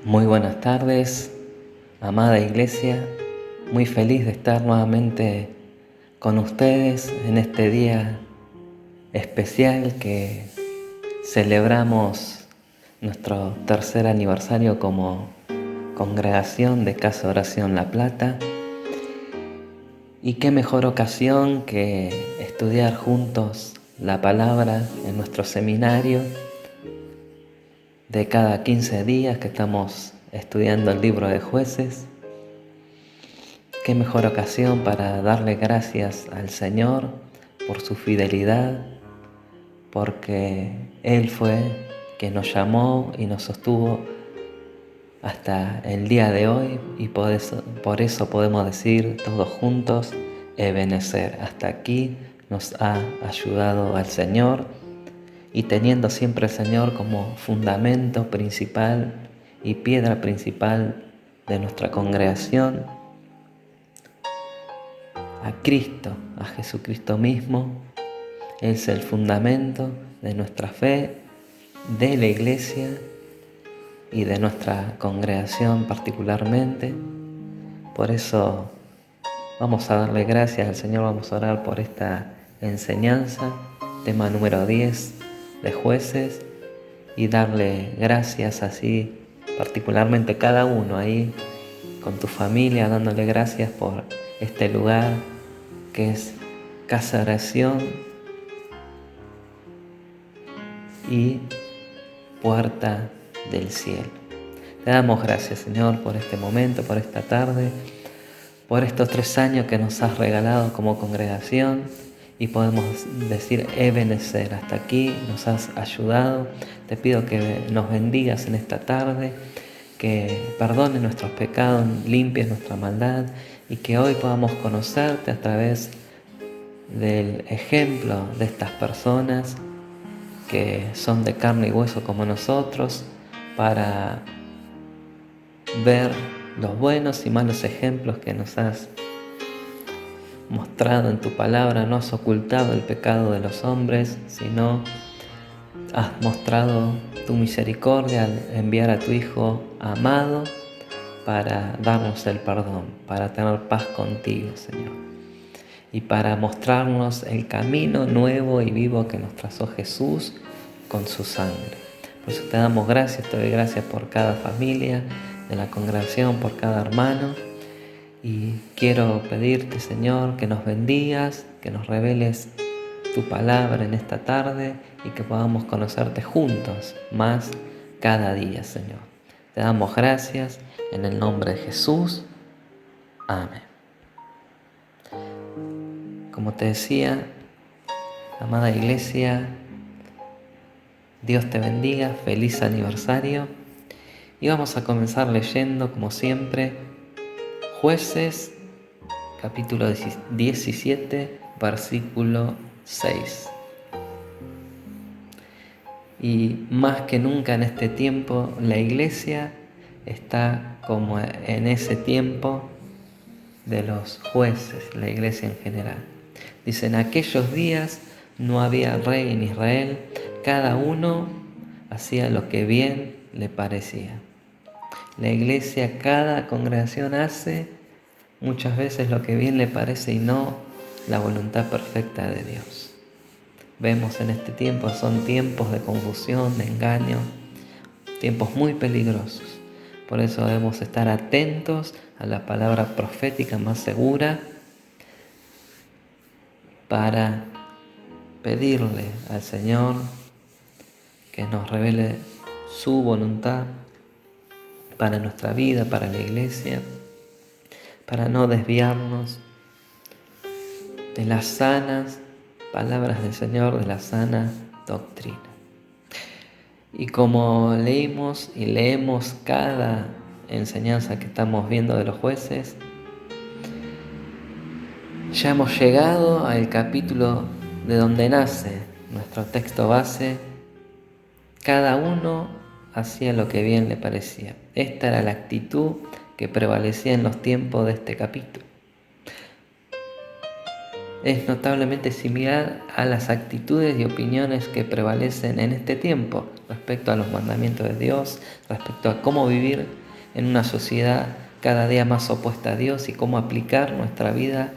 Muy buenas tardes, amada iglesia. Muy feliz de estar nuevamente con ustedes en este día especial que celebramos nuestro tercer aniversario como congregación de Casa Oración La Plata. Y qué mejor ocasión que estudiar juntos la palabra en nuestro seminario de cada 15 días que estamos estudiando el libro de Jueces. Qué mejor ocasión para darle gracias al Señor por su fidelidad, porque Él fue quien nos llamó y nos sostuvo hasta el día de hoy, y por eso podemos decir todos juntos, Ebenezer. Hasta aquí nos ha ayudado al Señor, y teniendo siempre al Señor como fundamento principal y piedra principal de nuestra congregación, a Cristo, a Jesucristo mismo. Él es el fundamento de nuestra fe, de la iglesia y de nuestra congregación particularmente. Por eso vamos a darle gracias al Señor, vamos a orar por esta enseñanza, tema número 10 de Jueces, y darle gracias así, particularmente cada uno ahí con tu familia, dándole gracias por este lugar que es Casa de Oración y Puerta del Cielo. Te damos gracias, Señor, por este momento, por esta tarde, por estos 3 años que nos has regalado como congregación, y podemos decir Ebenezer, hasta aquí nos has ayudado. Te pido que nos bendigas en esta tarde, que perdones nuestros pecados, limpies nuestra maldad, y que hoy podamos conocerte a través del ejemplo de estas personas que son de carne y hueso como nosotros, para ver los buenos y malos ejemplos que nos has mostrado en tu palabra. No has ocultado el pecado de los hombres, sino has mostrado tu misericordia al enviar a tu Hijo amado para darnos el perdón, para tener paz contigo, Señor, y para mostrarnos el camino nuevo y vivo que nos trazó Jesús con su sangre. Por eso te damos gracias, te doy gracias por cada familia de la congregación, por cada hermano. Y quiero pedirte, Señor, que nos bendigas, que nos reveles tu palabra en esta tarde y que podamos conocerte juntos más cada día, Señor. Te damos gracias en el nombre de Jesús. Amén. Como te decía, amada iglesia, Dios te bendiga, feliz aniversario. Y vamos a comenzar leyendo, como siempre, Jueces, capítulo 17, versículo 6. Y más que nunca en este tiempo, la iglesia está como en ese tiempo de los jueces, la iglesia en general. Dice, en aquellos días no había rey en Israel, cada uno hacía lo que bien le parecía. La iglesia, cada congregación hace muchas veces lo que bien le parece y no la voluntad perfecta de Dios. Vemos en este tiempo, son tiempos de confusión, de engaño, tiempos muy peligrosos. Por eso debemos estar atentos a la palabra profética más segura, para pedirle al Señor que nos revele su voluntad para nuestra vida, para la iglesia, para no desviarnos de las sanas palabras del Señor, de la sana doctrina. Y como leímos y leemos cada enseñanza que estamos viendo de los jueces, ya hemos llegado al capítulo de donde nace nuestro texto base. Cada uno hacía lo que bien le parecía. Esta era la actitud que prevalecía en los tiempos de este capítulo. Es notablemente similar a las actitudes y opiniones que prevalecen en este tiempo respecto a los mandamientos de Dios, respecto a cómo vivir en una sociedad cada día más opuesta a Dios y cómo aplicar nuestra vida,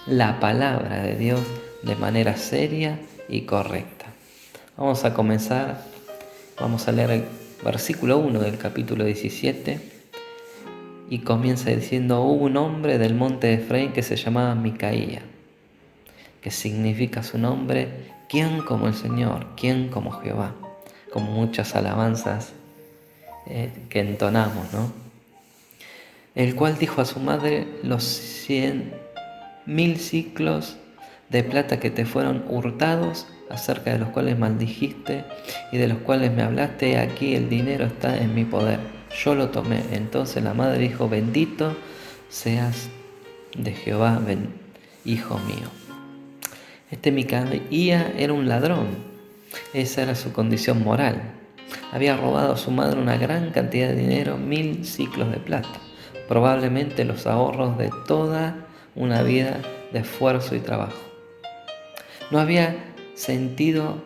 la palabra de Dios, de manera seria y correcta. Vamos a comenzar, vamos a leer el versículo 1 del capítulo 17 y comienza diciendo: hubo un hombre del monte de Efraín que se llamaba Micaía, que significa su nombre, ¿quién como el Señor? ¿Quién como Jehová? Como muchas alabanzas que entonamos, ¿no? El cual dijo a su madre: los 100.000 siclos de plata que te fueron hurtados, acerca de los cuales maldijiste y de los cuales me hablaste, aquí el dinero está en mi poder, yo lo tomé. Entonces la madre dijo: bendito seas de Jehová, hijo mío. Micaía era un ladrón, esa era su condición moral. Había robado a su madre una gran cantidad de dinero, 1.000 siclos de plata, probablemente los ahorros de toda una vida de esfuerzo y trabajo. No había sentido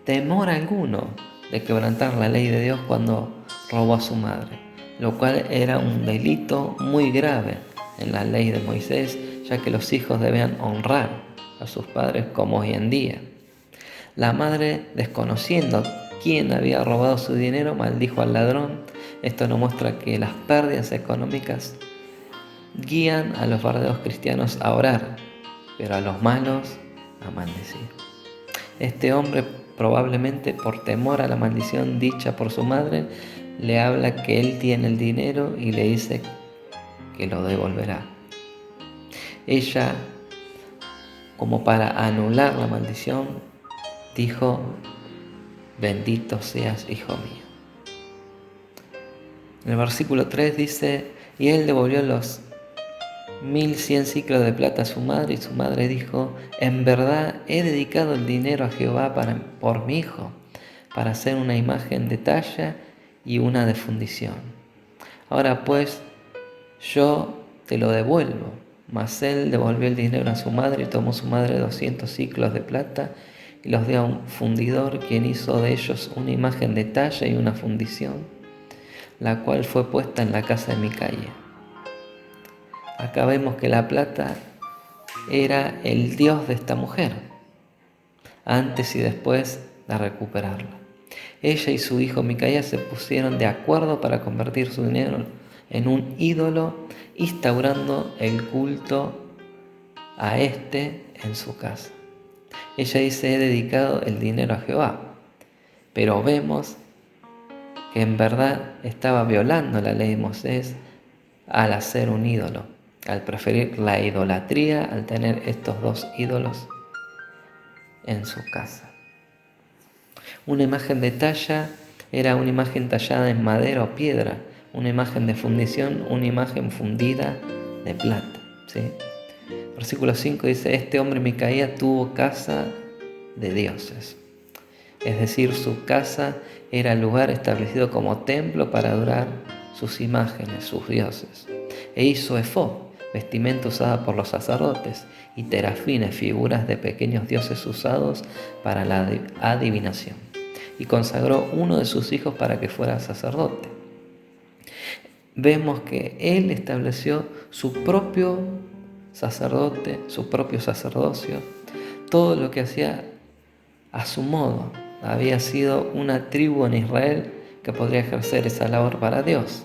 temor alguno de quebrantar la ley de Dios cuando robó a su madre, lo cual era un delito muy grave en la ley de Moisés, ya que los hijos debían honrar a sus padres como hoy en día. La madre, desconociendo quién había robado su dinero, maldijo al ladrón. Esto nos muestra que las pérdidas económicas guían a los verdaderos cristianos a orar, pero a los malos a maldecir. Este hombre, probablemente por temor a la maldición dicha por su madre, le habla que él tiene el dinero y le dice que lo devolverá. Ella, como para anular la maldición, dijo: bendito seas, hijo mío. En el versículo 3 dice: y él devolvió los 1.100 siclos de plata a su madre, y su madre dijo: en verdad he dedicado el dinero a Jehová por mi hijo, para hacer una imagen de talla y una de fundición. Ahora pues yo te lo devuelvo. Mas él devolvió el dinero a su madre, y tomó su madre 200 siclos de plata y los dio a un fundidor, quien hizo de ellos una imagen de talla y una fundición, la cual fue puesta en la casa de Micaía. Acá vemos que la plata era el Dios de esta mujer, antes y después de recuperarla. Ella y su hijo Micaía se pusieron de acuerdo para convertir su dinero en un ídolo, instaurando el culto a este en su casa. Ella dice: he dedicado el dinero a Jehová, pero vemos que en verdad estaba violando la ley de Moisés al hacer un ídolo, al preferir la idolatría, al tener estos dos ídolos en su casa. Una imagen de talla era una imagen tallada en madera o piedra, una imagen de fundición, una imagen fundida de plata, ¿sí? Versículo 5 dice: este hombre Micaía tuvo casa de dioses. Es decir, su casa era el lugar establecido como templo para adorar sus imágenes, sus dioses. E hizo efod, vestimenta usada por los sacerdotes, y terafines, figuras de pequeños dioses usados para la adivinación. Y consagró uno de sus hijos para que fuera sacerdote. Vemos que él estableció su propio sacerdote, su propio sacerdocio. Todo lo que hacía a su modo. Había sido una tribu en Israel que podría ejercer esa labor para Dios,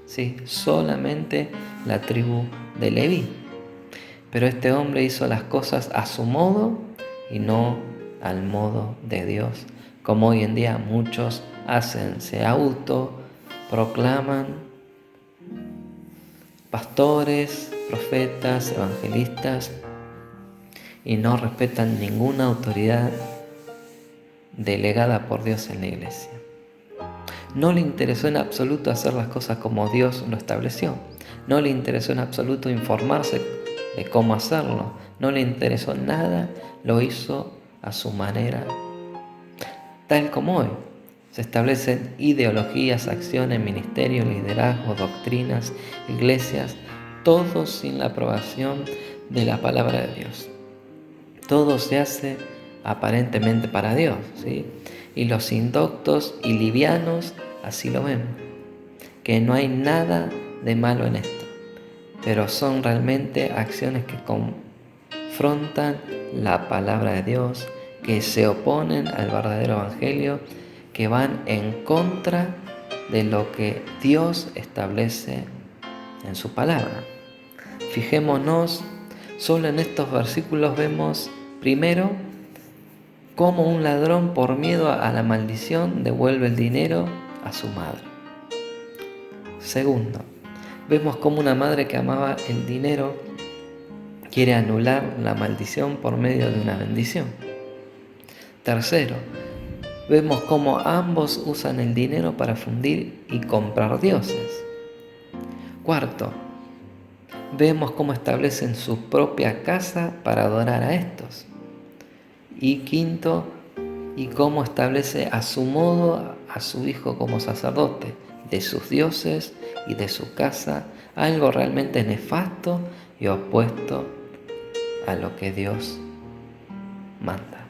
¿sí? Solamente la tribu de Leví. Pero este hombre hizo las cosas a su modo y no al modo de Dios, como hoy en día muchos hacen. Se autoproclaman pastores, profetas, evangelistas, y no respetan ninguna autoridad delegada por Dios en la iglesia. No le interesó en absoluto hacer las cosas como Dios lo estableció. No le interesó en absoluto informarse de cómo hacerlo. No le interesó nada, lo hizo a su manera. Tal como hoy se establecen ideologías, acciones, ministerios, liderazgos, doctrinas, iglesias, todo sin la aprobación de la palabra de Dios. Todo se hace aparentemente para Dios, ¿sí? Y los indoctos y livianos así lo ven. que no hay nada de malo en esto, pero son realmente acciones que confrontan la palabra de Dios, que se oponen al verdadero evangelio, que van en contra de lo que Dios establece en su palabra. Fijémonos, solo en estos versículos vemos primero cómo un ladrón por miedo a la maldición devuelve el dinero a su madre. Segundo, vemos cómo una madre que amaba el dinero quiere anular la maldición por medio de una bendición. Tercero, vemos cómo ambos usan el dinero para fundir y comprar dioses. Cuarto, vemos cómo establecen su propia casa para adorar a estos. Y quinto, y cómo establece a su modo a su hijo como sacerdote de sus dioses y de su casa, algo realmente nefasto y opuesto a lo que Dios manda.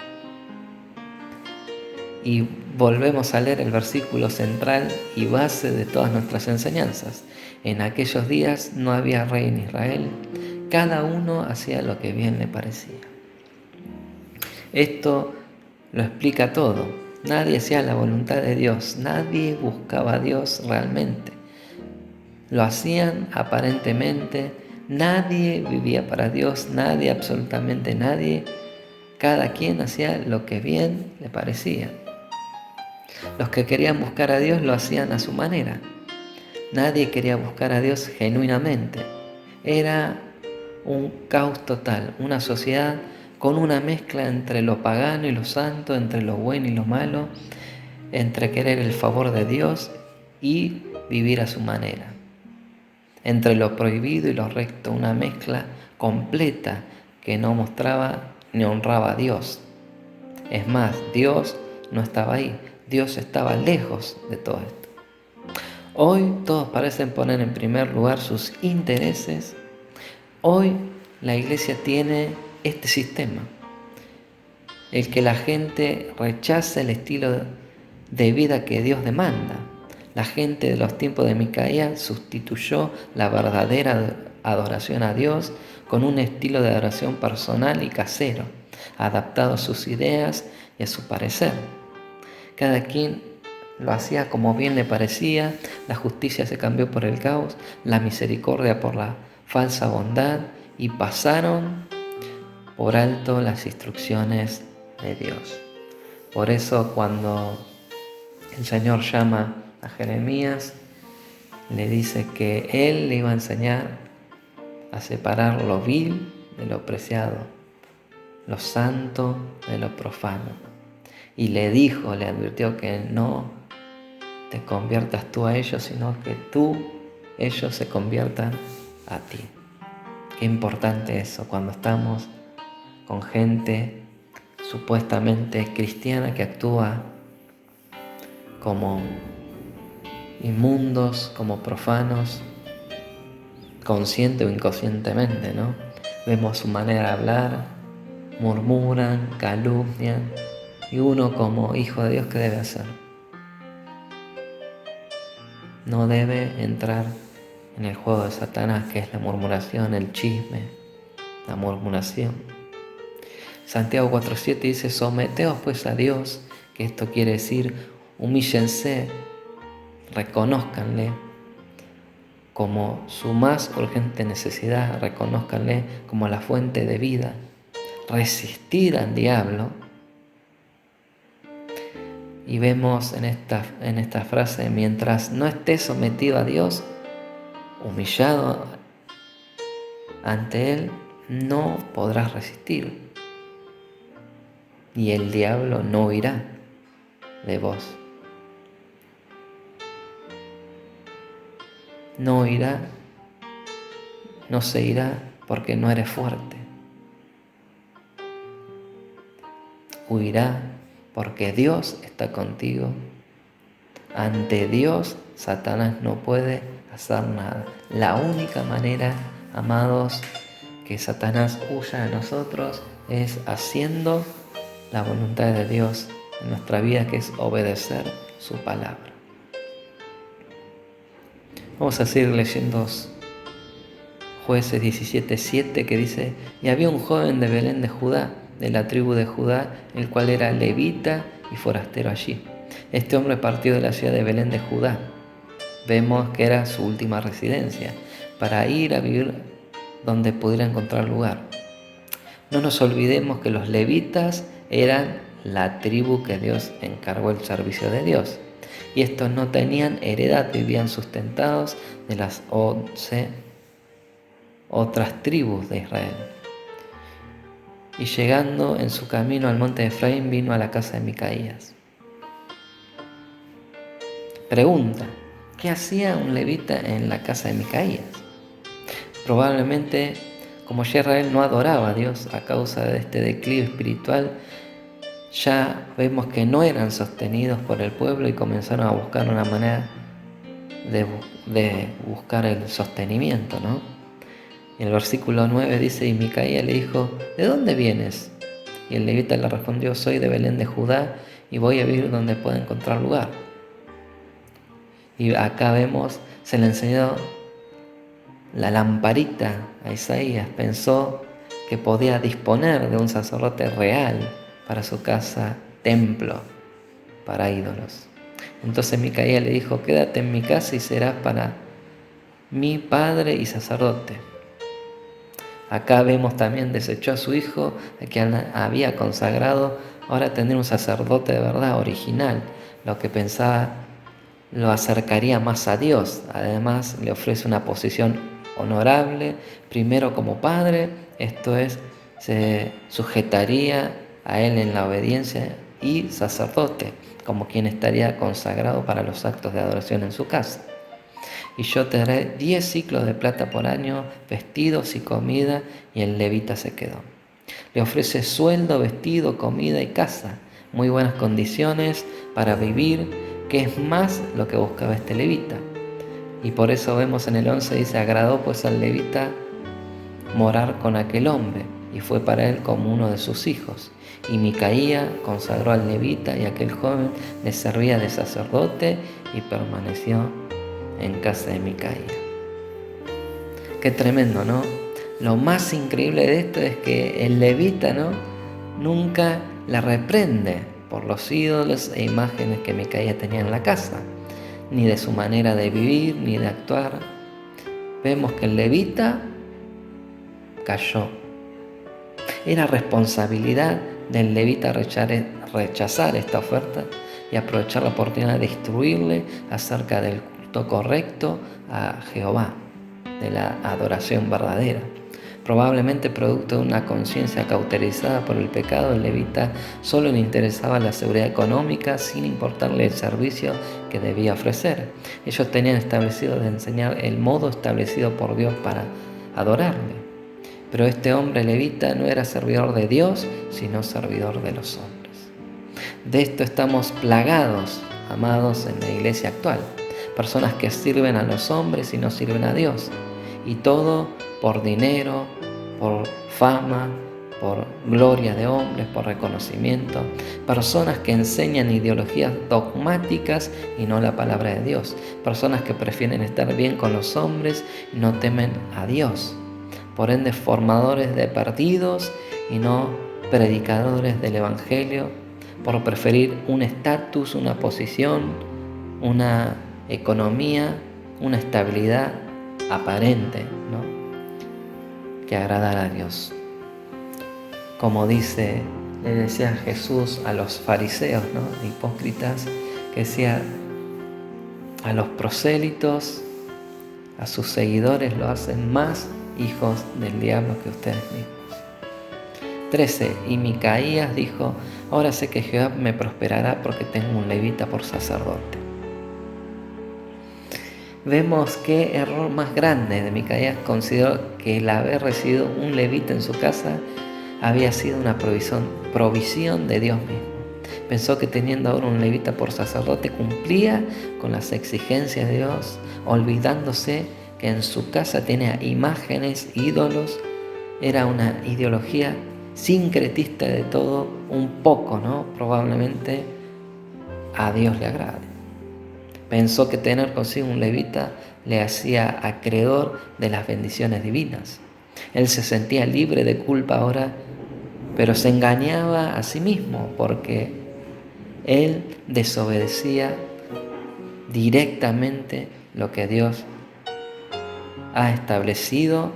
Y volvemos a leer el versículo central y base de todas nuestras enseñanzas. En aquellos días no había rey en Israel, cada uno hacía lo que bien le parecía. Esto lo explica todo. Nadie hacía la voluntad de Dios, nadie buscaba a Dios realmente. Lo hacían aparentemente, nadie vivía para Dios, nadie, absolutamente nadie. Cada quien hacía lo que bien le parecía. Los que querían buscar a Dios lo hacían a su manera. Nadie quería buscar a Dios genuinamente. Era un caos total, una sociedad con una mezcla entre lo pagano y lo santo, entre lo bueno y lo malo, entre querer el favor de Dios y vivir a su manera, entre lo prohibido y lo recto, una mezcla completa que no mostraba ni honraba a Dios. Es más, Dios no estaba ahí, Dios estaba lejos de todo esto. Hoy todos parecen poner en primer lugar sus intereses. Hoy la iglesia tiene este sistema, el que la gente rechaza el estilo de vida que Dios demanda. La gente de los tiempos de Micaías sustituyó la verdadera adoración a Dios con un estilo de adoración personal y casero, adaptado a sus ideas y a su parecer. Cada quien lo hacía como bien le parecía, la justicia se cambió por el caos, la misericordia por la falsa bondad, y pasaron por alto las instrucciones de Dios. Por eso cuando el Señor llama a Jeremías, le dice que Él le iba a enseñar a separar lo vil de lo preciado, lo santo de lo profano. Y le advirtió que no te conviertas tú a ellos, sino que ellos se conviertan a ti. Qué importante eso cuando estamos con gente supuestamente cristiana que actúa como inmundos, como profanos, consciente o inconscientemente, ¿no? Vemos su manera de hablar, murmuran, calumnian, y uno como hijo de Dios, ¿qué debe hacer? No debe entrar en el juego de Satanás, que es la murmuración, el chisme, la murmuración. Santiago 4:7 dice: someteos pues a Dios, que esto quiere decir humíllense, reconózcanle como su más urgente necesidad, reconózcanle como la fuente de vida, resistir al diablo. Y vemos en esta frase: mientras no estés sometido a Dios, humillado ante Él, no podrás resistir. Y el diablo no huirá de vos. No huirá, no se irá porque no eres fuerte. Huirá porque Dios está contigo. Ante Dios, Satanás no puede hacer nada. La única manera, amados, que Satanás huya de nosotros es haciendo la voluntad de Dios en nuestra vida, que es obedecer su palabra. Vamos a seguir leyendo Jueces 17:7, que dice: y había un joven de Belén de Judá, de la tribu de Judá, el cual era levita y forastero allí. Este hombre partió de la ciudad de Belén de Judá. Vemos que era su última residencia, para ir a vivir donde pudiera encontrar lugar. No nos olvidemos que los levitas eran la tribu que Dios encargó el servicio de Dios. Y estos no tenían heredad, vivían sustentados de las 11 otras tribus de Israel. Y llegando en su camino al monte de Efraín, vino a la casa de Micaías. Pregunta: ¿qué hacía un levita en la casa de Micaías? Probablemente, como ya Israel no adoraba a Dios a causa de este declive espiritual, ya vemos que no eran sostenidos por el pueblo y comenzaron a buscar una manera de buscar el sostenimiento, ¿no? Y el versículo 9 dice: y Micaías le dijo: ¿de dónde vienes? Y el levita le respondió: soy de Belén de Judá y voy a vivir donde pueda encontrar lugar. Y acá vemos, se le enseñó la lamparita a Isaías. Pensó que podía disponer de un sacerdote real para su casa, templo para ídolos. Entonces Micaías le dijo: quédate en mi casa y serás para mí padre y sacerdote. Acá vemos también, desechó a su hijo, a quien había consagrado, ahora tener un sacerdote de verdad, original, lo que pensaba lo acercaría más a Dios. Además le ofrece una posición honorable, primero como padre, esto es, se sujetaría a él en la obediencia, y sacerdote, como quien estaría consagrado para los actos de adoración en su casa. Y yo te daré 10 ciclos de plata por año, vestidos y comida. Y el levita se quedó. Le ofrece sueldo, vestido, comida y casa, muy buenas condiciones para vivir, que es más lo que buscaba este levita. Y por eso vemos en el 11, dice: agradó pues al levita morar con aquel hombre, y fue para él como uno de sus hijos. Y Micaías consagró al levita, y aquel joven le servía de sacerdote y permaneció en casa de Micaías. Qué tremendo, ¿no? Lo más increíble de esto es que el levita, ¿no?, nunca la reprende por los ídolos e imágenes que Micaías tenía en la casa, ni de su manera de vivir, ni de actuar. Vemos que el levita cayó. Era responsabilidad del levita rechazar esta oferta y aprovechar la oportunidad de instruirle acerca del culto correcto a Jehová, de la adoración verdadera. Probablemente producto de una conciencia cauterizada por el pecado, el levita solo le interesaba la seguridad económica sin importarle el servicio que debía ofrecer. Ellos tenían establecido de enseñar el modo establecido por Dios para adorarle. Pero este hombre levita no era servidor de Dios, sino servidor de los hombres. De esto estamos plagados, amados, en la iglesia actual. Personas que sirven a los hombres y no sirven a Dios. Y todo por dinero, por fama, por gloria de hombres, por reconocimiento. Personas que enseñan ideologías dogmáticas y no la palabra de Dios. Personas que prefieren estar bien con los hombres y no temen a Dios. Por ende, formadores de partidos y no predicadores del Evangelio, por preferir un estatus, una posición, una economía, una estabilidad aparente, ¿no?, que agradar a Dios. Como le decía Jesús a los fariseos, ¿no?, hipócritas, que decía: a los prosélitos, a sus seguidores, lo hacen más hijos del diablo que ustedes mismos. 13. Y Micaías dijo: ahora sé que Jehová me prosperará porque tengo un levita por sacerdote. Vemos qué error más grande de Micaías. Consideró que el haber recibido un levita en su casa había sido una provisión de Dios mismo. Pensó que teniendo ahora un levita por sacerdote cumplía con las exigencias de Dios, olvidándose que en su casa tenía imágenes, ídolos. Era una ideología sincretista de todo un poco, ¿no? Probablemente a Dios le agrade. Pensó que tener consigo un levita le hacía acreedor de las bendiciones divinas. Él se sentía libre de culpa ahora, pero se engañaba a sí mismo porque él desobedecía directamente lo que Dios ha establecido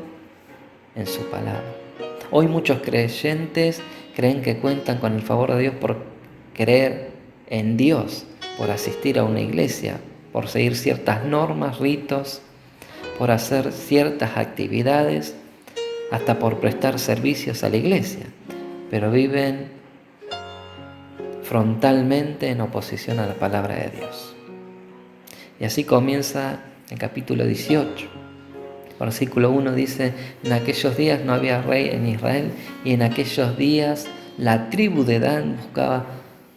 en su palabra. Hoy muchos creyentes creen que cuentan con el favor de Dios por creer en Dios, por asistir a una iglesia, por seguir ciertas normas, ritos, por hacer ciertas actividades, hasta por prestar servicios a la iglesia, pero viven frontalmente en oposición a la palabra de Dios. Y así comienza el capítulo 18. Versículo 1 dice: en aquellos días no había rey en Israel, y en aquellos días la tribu de Dan buscaba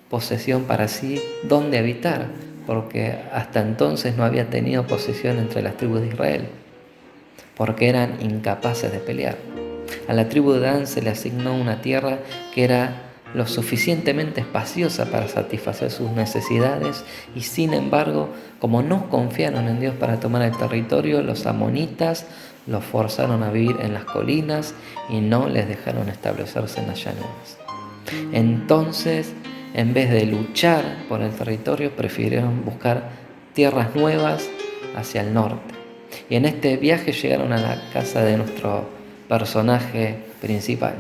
posesión para sí donde habitar, porque hasta entonces no había tenido posesión entre las tribus de Israel, porque eran incapaces de pelear. A la tribu de Dan se le asignó una tierra que era lo suficientemente espaciosa para satisfacer sus necesidades, y sin embargo, como no confiaron en Dios para tomar el territorio, los amonitas los forzaron a vivir en las colinas y no les dejaron establecerse en las llanuras. Entonces, en vez de luchar por el territorio, prefirieron buscar tierras nuevas hacia el norte. Y en este viaje llegaron a la casa de nuestro personaje principal.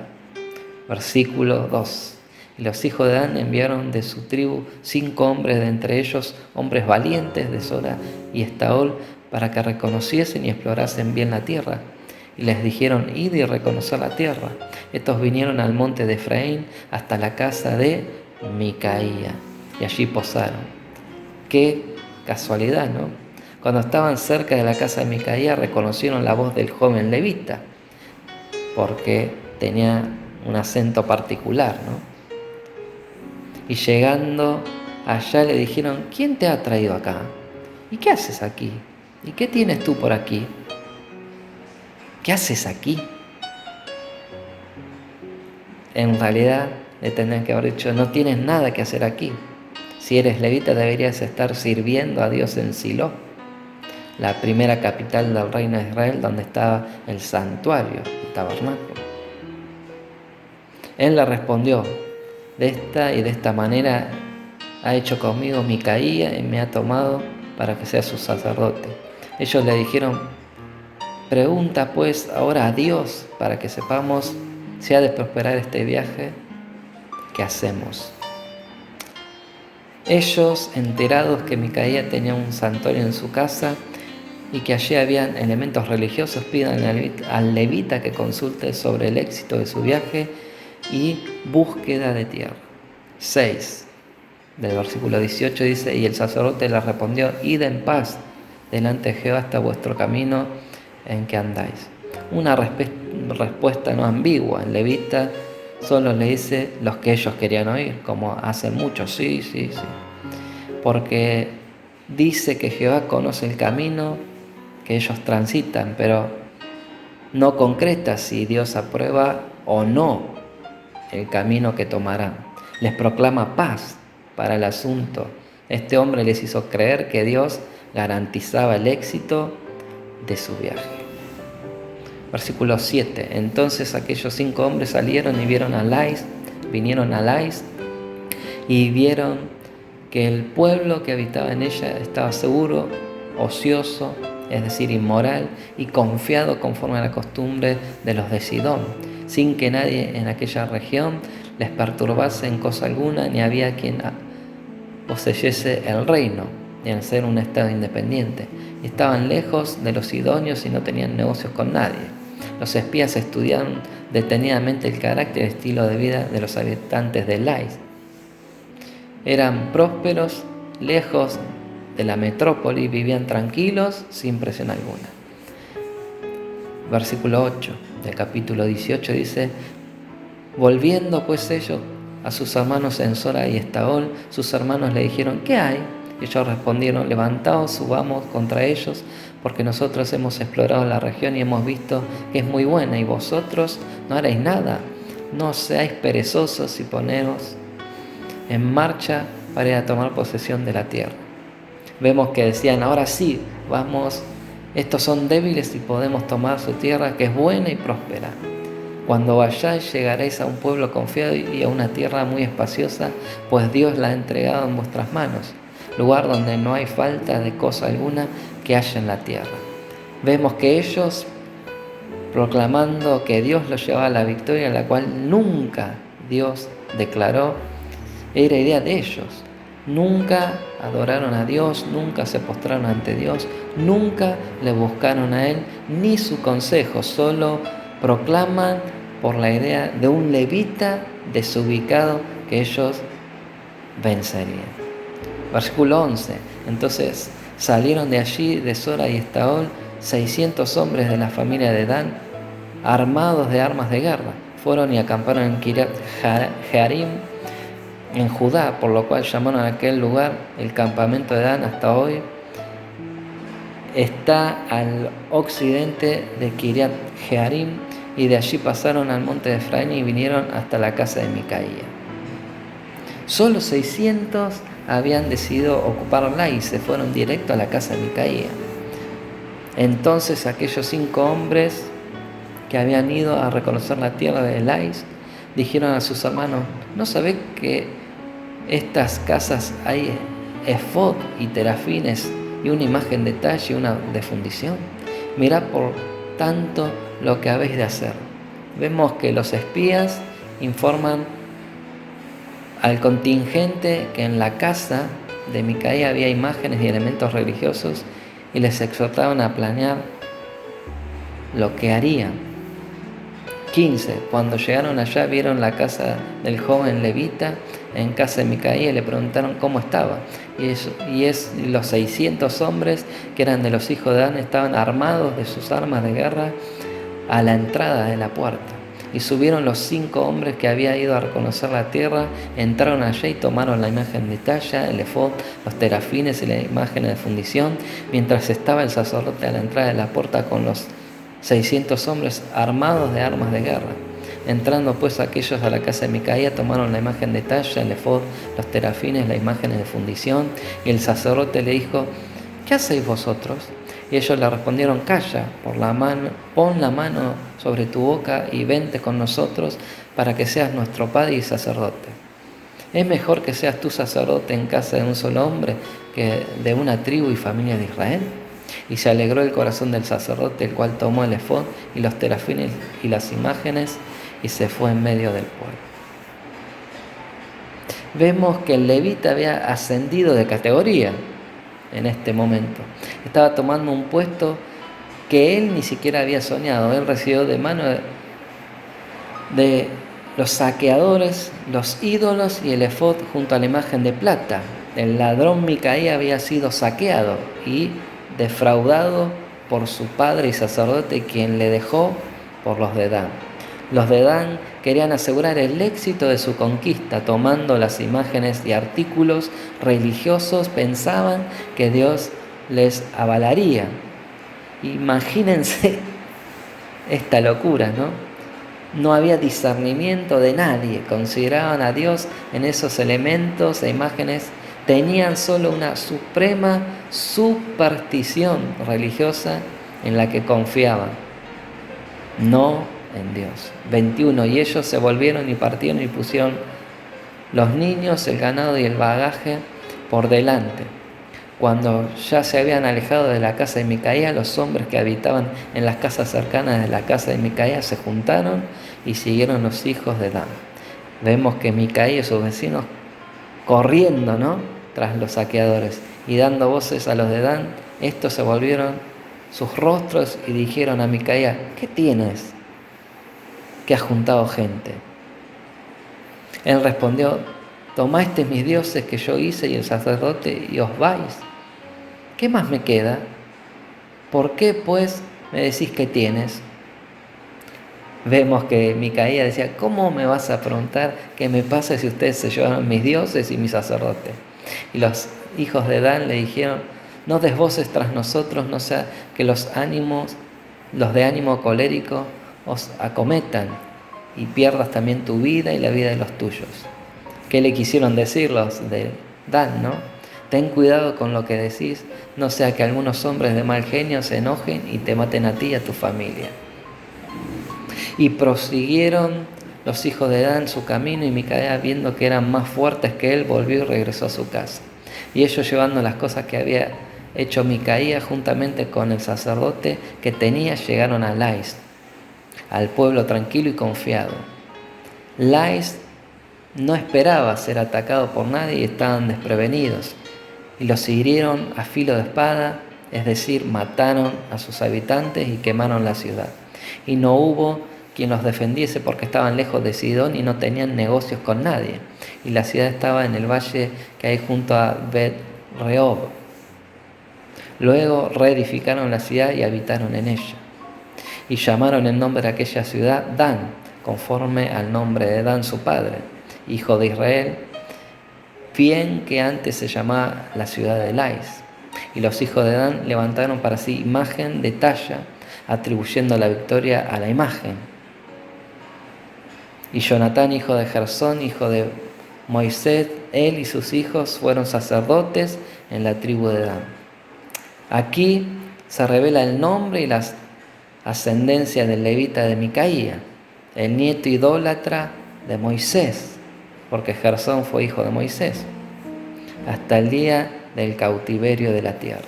Versículo 2. Y los hijos de Dan enviaron de su tribu 5 hombres, de entre ellos hombres valientes de Sora y Estaol, para que reconociesen y explorasen bien la tierra. Y les dijeron: id y reconocer la tierra. Estos vinieron al monte de Efraín hasta la casa de Micaía, y allí posaron. Qué casualidad, ¿no? Cuando estaban cerca de la casa de Micaía, reconocieron la voz del joven levita, porque tenía un acento particular, ¿no? Y llegando allá le dijeron: ¿quién te ha traído acá? ¿Y qué haces aquí? ¿Y qué tienes tú por aquí? ¿Qué haces aquí? En realidad le tendrían que haber dicho: no tienes nada que hacer aquí. Si eres levita deberías estar sirviendo a Dios en Silo, la primera capital del reino de Israel, donde estaba el santuario, el tabernáculo. Él le respondió: de esta manera ha hecho conmigo Micaía y me ha tomado para que sea su sacerdote. Ellos le dijeron: pregunta pues ahora a Dios para que sepamos si ha de prosperar este viaje que hacemos. Ellos, enterados que Micaía tenía un santuario en su casa y que allí habían elementos religiosos, piden al levita que consulte sobre el éxito de su viaje y búsqueda de tierra. 6 del versículo 18 dice: y el sacerdote le respondió: id en paz delante de Jehová hasta vuestro camino en que andáis. Una respuesta no ambigua. El levita solo le dice los que ellos querían oír, como hacen muchos: sí, porque dice que Jehová conoce el camino que ellos transitan, pero no concreta si Dios aprueba o no el camino que tomarán. Les proclama paz para el asunto. Este hombre les hizo creer que Dios garantizaba el éxito de su viaje. Versículo 7. Entonces aquellos 5 hombres salieron y vinieron a Lais, y vieron que el pueblo que habitaba en ella estaba seguro, ocioso, es decir, inmoral, y confiado conforme a la costumbre de los de Sidón, sin que nadie en aquella región les perturbase en cosa alguna, ni había quien poseyese el reino, ni al ser un estado independiente. Y estaban lejos de los sidonios y no tenían negocios con nadie. Los espías estudiaron detenidamente el carácter y estilo de vida de los habitantes de Lais. Eran prósperos, lejos de la metrópoli, vivían tranquilos, sin presión alguna. Versículo 8 del capítulo 18 dice: volviendo pues ellos a sus hermanos en Sora y Estaol, sus hermanos le dijeron: ¿qué hay? Y ellos respondieron: levantaos, subamos contra ellos, porque nosotros hemos explorado la región y hemos visto que es muy buena, y vosotros no haréis nada. No seáis perezosos y poneros en marcha para ir a tomar posesión de la tierra. Vemos que decían, ahora sí, vamos, estos son débiles y podemos tomar su tierra que es buena y próspera. Cuando vayáis llegaréis a un pueblo confiado y a una tierra muy espaciosa, pues Dios la ha entregado en vuestras manos, lugar donde no hay falta de cosa alguna que haya en la tierra. Vemos que ellos, proclamando que Dios los llevaba a la victoria, la cual nunca Dios declaró, era idea de ellos. Nunca adoraron a Dios, nunca se postraron ante Dios, nunca le buscaron a Él, ni su consejo, solo proclaman por la idea de un levita desubicado que ellos vencerían. Versículo 11. Entonces salieron de allí, de Sora y Estaol, 600 hombres de la familia de Dan, armados de armas de guerra. Fueron y acamparon en Kiriat Jearim, en Judá, por lo cual llamaron a aquel lugar el campamento de Dan. Hasta hoy está al occidente de Kiriat Jearim, y de allí pasaron al monte de Efraín y vinieron hasta la casa de Micaía. Solo 600 habían decidido ocuparla y se fueron directo a la casa de Micaía. Entonces aquellos 5 hombres que habían ido a reconocer la tierra de Lais dijeron a sus hermanos, ¿no sabéis que estas casas hay efod y terafines y una imagen de talla y una de fundición? Mirad por tanto lo que habéis de hacer. Vemos que los espías informan al contingente que en la casa de Micaía había imágenes y elementos religiosos y les exhortaban a planear lo que harían. 15. Cuando llegaron allá vieron la casa del joven levita en casa de Micaía y le preguntaron cómo estaba. Y los 600 hombres que eran de los hijos de Dan estaban armados de sus armas de guerra a la entrada de la puerta. Y subieron los 5 hombres que habían ido a reconocer la tierra, entraron allá y tomaron la imagen de talla, el efod, los terafines y la imagen de fundición, mientras estaba el sacerdote a la entrada de la puerta con los 600 hombres armados de armas de guerra. Entrando pues aquellos a la casa de Micaía, tomaron la imagen de talla, el efod, los terafines, las imágenes de fundición, y el sacerdote le dijo, ¿qué hacéis vosotros? Y ellos le respondieron, calla, pon la mano sobre tu boca y vente con nosotros para que seas nuestro padre y sacerdote. Es mejor que seas tú sacerdote en casa de un solo hombre que de una tribu y familia de Israel. Y se alegró el corazón del sacerdote, el cual tomó el efod y los terafines y las imágenes y se fue en medio del pueblo. Vemos que el levita había ascendido de categoría en este momento. Estaba tomando un puesto que él ni siquiera había soñado. Él recibió de mano de los saqueadores, los ídolos y el efod junto a la imagen de plata. El ladrón Micaía había sido saqueado y defraudado por su padre y sacerdote, quien le dejó por los de Dan. Los de Dan querían asegurar el éxito de su conquista, tomando las imágenes y artículos religiosos, pensaban que Dios les avalaría. Imagínense esta locura, ¿no? No había discernimiento de nadie, consideraban a Dios en esos elementos e imágenes, tenían solo una suprema superstición religiosa en la que confiaban, no en Dios. 21. Y ellos se volvieron y partieron y pusieron los niños, el ganado y el bagaje por delante. Cuando ya se habían alejado de la casa de Micaía, los hombres que habitaban en las casas cercanas de la casa de Micaía se juntaron y siguieron los hijos de Dan. Vemos que Micaía y sus vecinos corriendo, ¿no?, tras los saqueadores y dando voces a los de Dan, estos se volvieron sus rostros y dijeron a Micaía, ¿qué tienes que has juntado gente? Él respondió, tomaste mis dioses que yo hice y el sacerdote y os vais. ¿Qué más me queda? ¿Por qué pues me decís que tienes? Vemos que Micaía decía, ¿cómo me vas a preguntar qué me pasa si ustedes se llevaron mis dioses y mi sacerdote? Y los hijos de Dan le dijeron, no des voces tras nosotros, no sea que los de ánimo colérico os acometan y pierdas también tu vida y la vida de los tuyos. ¿Qué le quisieron decir los de Dan, no? Ten cuidado con lo que decís, no sea que algunos hombres de mal genio se enojen y te maten a ti y a tu familia. Y prosiguieron los hijos de Dan su camino, y Micaía, viendo que eran más fuertes que él, volvió y regresó a su casa. Y ellos, llevando las cosas que había hecho Micaía juntamente con el sacerdote que tenía, llegaron a Lais, al pueblo tranquilo y confiado. Lais no esperaba ser atacado por nadie y estaban desprevenidos, y los hirieron a filo de espada, es decir, mataron a sus habitantes y quemaron la ciudad. Y no hubo quien los defendiese, porque estaban lejos de Sidón y no tenían negocios con nadie. Y la ciudad estaba en el valle que hay junto a Bet-Rehob. Luego reedificaron la ciudad y habitaron en ella. Y llamaron el nombre de aquella ciudad Dan, conforme al nombre de Dan su padre, hijo de Israel, bien que antes se llamaba la ciudad de Lais. Y los hijos de Dan levantaron para sí imagen de talla, atribuyendo la victoria a la imagen. Y Jonatán, hijo de Gersón, hijo de Moisés, él y sus hijos fueron sacerdotes en la tribu de Dan. Aquí se revela el nombre y las ascendencias del levita de Micaía, el nieto idólatra de Moisés, porque Gersón fue hijo de Moisés, hasta el día del cautiverio de la tierra.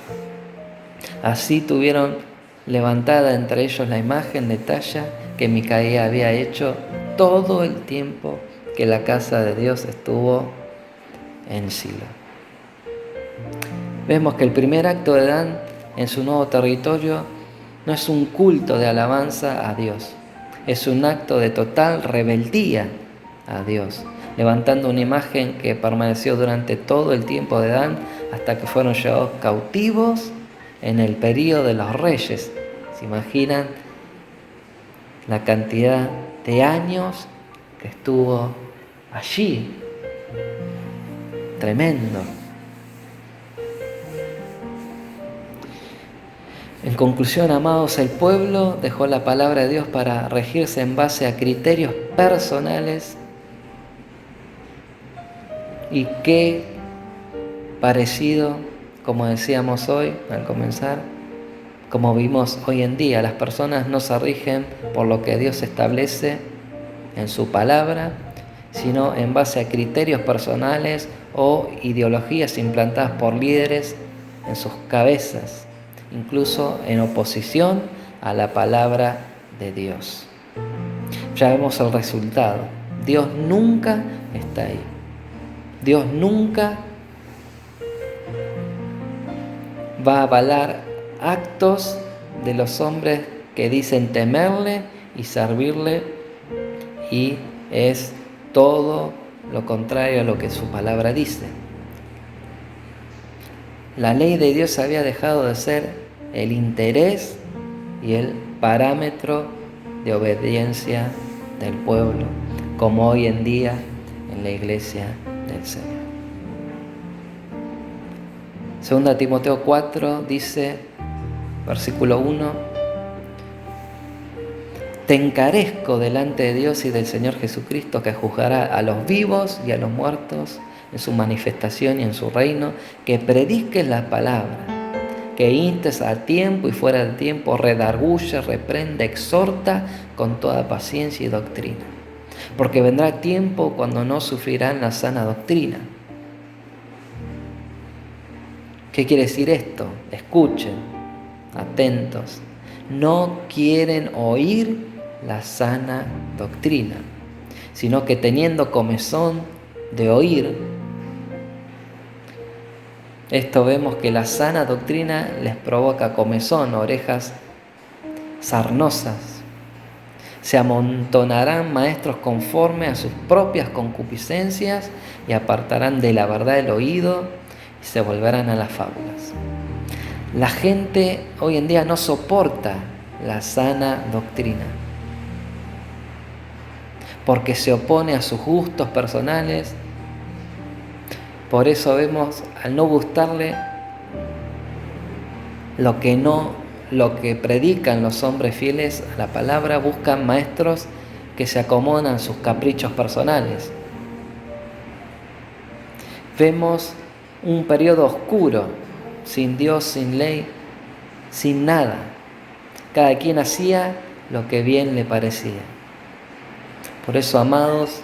Así tuvieron levantada entre ellos la imagen de talla que Micaía había hecho todo el tiempo que la casa de Dios estuvo en Silo. Vemos que el primer acto de Dan en su nuevo territorio no es un culto de alabanza a Dios, es un acto de total rebeldía a Dios, levantando una imagen que permaneció durante todo el tiempo de Dan hasta que fueron llevados cautivos en el período de los reyes. ¿Se imaginan la cantidad de años que estuvo allí? Tremendo. En conclusión, amados, el pueblo dejó la palabra de Dios para regirse en base a criterios personales, y qué parecido, como decíamos hoy al comenzar, como vimos hoy en día, las personas no se rigen por lo que Dios establece en su palabra, sino en base a criterios personales o ideologías implantadas por líderes en sus cabezas, incluso en oposición a la palabra de Dios. Ya vemos el resultado. Dios nunca está ahí. Dios nunca va a avalar actos de los hombres que dicen temerle y servirle, y es todo lo contrario a lo que su palabra dice. La ley de Dios había dejado de ser el interés y el parámetro de obediencia del pueblo, como hoy en día en la iglesia del Señor. 2 Timoteo 4 dice, versículo 1, te encarezco delante de Dios y del Señor Jesucristo, que juzgará a los vivos y a los muertos en su manifestación y en su reino, que prediques la palabra, que instes a tiempo y fuera de tiempo, redarguye, reprende, exhorta con toda paciencia y doctrina. Porque vendrá tiempo cuando no sufrirán la sana doctrina. ¿Qué quiere decir esto? Escuchen, atentos. No quieren oír la sana doctrina, sino que teniendo comezón de oír, esto vemos que la sana doctrina les provoca comezón, orejas sarnosas. Se amontonarán maestros conforme a sus propias concupiscencias y apartarán de la verdad el oído y se volverán a las fábulas. La gente hoy en día no soporta la sana doctrina porque se opone a sus gustos personales. Por eso vemos, al no gustarle lo que predican los hombres fieles a la palabra, buscan maestros que se acomodan a sus caprichos personales. Vemos un periodo oscuro, sin Dios, sin ley, sin nada. Cada quien hacía lo que bien le parecía. Por eso, amados,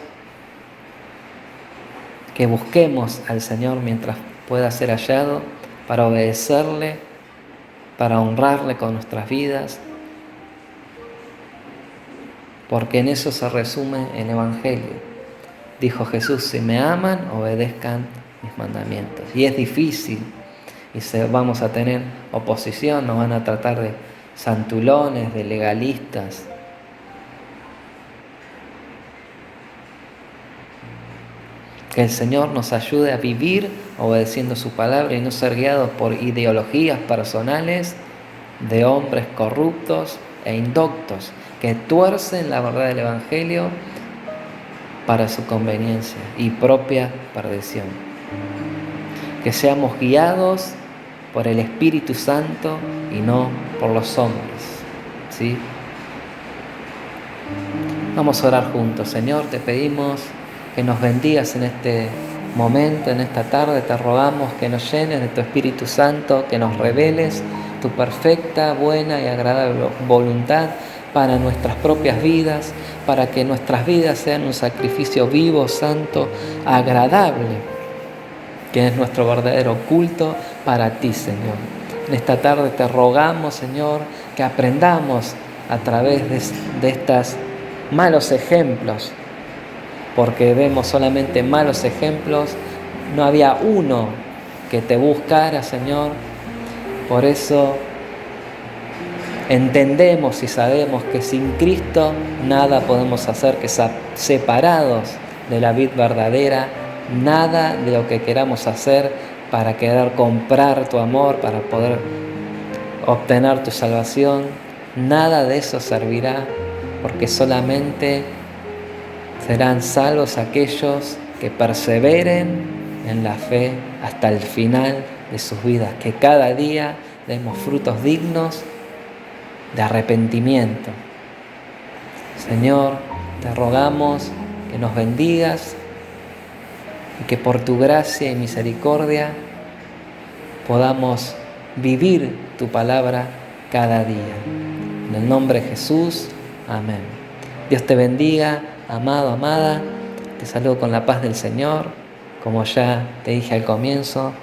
que busquemos al Señor mientras pueda ser hallado, para obedecerle, para honrarle con nuestras vidas, porque en eso se resume el Evangelio. Dijo Jesús: si me aman, obedezcan mis mandamientos. Y es difícil, y vamos a tener oposición, nos van a tratar de santulones, de legalistas. Que el Señor nos ayude a vivir obedeciendo su palabra y no ser guiados por ideologías personales de hombres corruptos e indoctos que tuercen la verdad del Evangelio para su conveniencia y propia perdición. Que seamos guiados por el Espíritu Santo y no por los hombres, ¿sí? Vamos a orar juntos. Señor, te pedimos que nos bendigas en este momento, en esta tarde. Te rogamos que nos llenes de tu Espíritu Santo, que nos reveles tu perfecta, buena y agradable voluntad para nuestras propias vidas, para que nuestras vidas sean un sacrificio vivo, santo, agradable, que es nuestro verdadero culto para ti, Señor. En esta tarde te rogamos, Señor, que aprendamos a través de estos malos ejemplos, porque vemos solamente malos ejemplos. No había uno que te buscara, Señor. Por eso entendemos y sabemos que sin Cristo nada podemos hacer, que separados de la vid verdadera, nada de lo que queramos hacer para querer comprar tu amor, para poder obtener tu salvación, nada de eso servirá, porque solamente serán salvos aquellos que perseveren en la fe hasta el final de sus vidas, que cada día demos frutos dignos de arrepentimiento. Señor, te rogamos que nos bendigas y que por tu gracia y misericordia podamos vivir tu palabra cada día. En el nombre de Jesús, amén. Dios te bendiga, amado, amada. Te saludo con la paz del Señor. Como ya te dije al comienzo,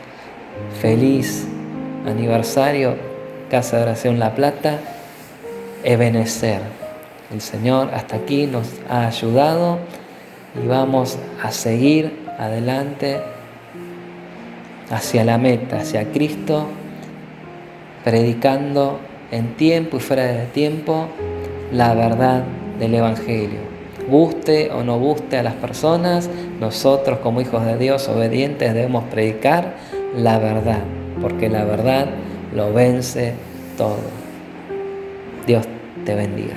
feliz aniversario, Casa de Oración La Plata, Ebenecer. El Señor hasta aquí nos ha ayudado y vamos a seguir adelante hacia la meta, hacia Cristo, predicando en tiempo y fuera de tiempo la verdad del Evangelio. Guste o no guste a las personas, nosotros como hijos de Dios obedientes debemos predicar la verdad, porque la verdad lo vence todo. Dios te bendiga.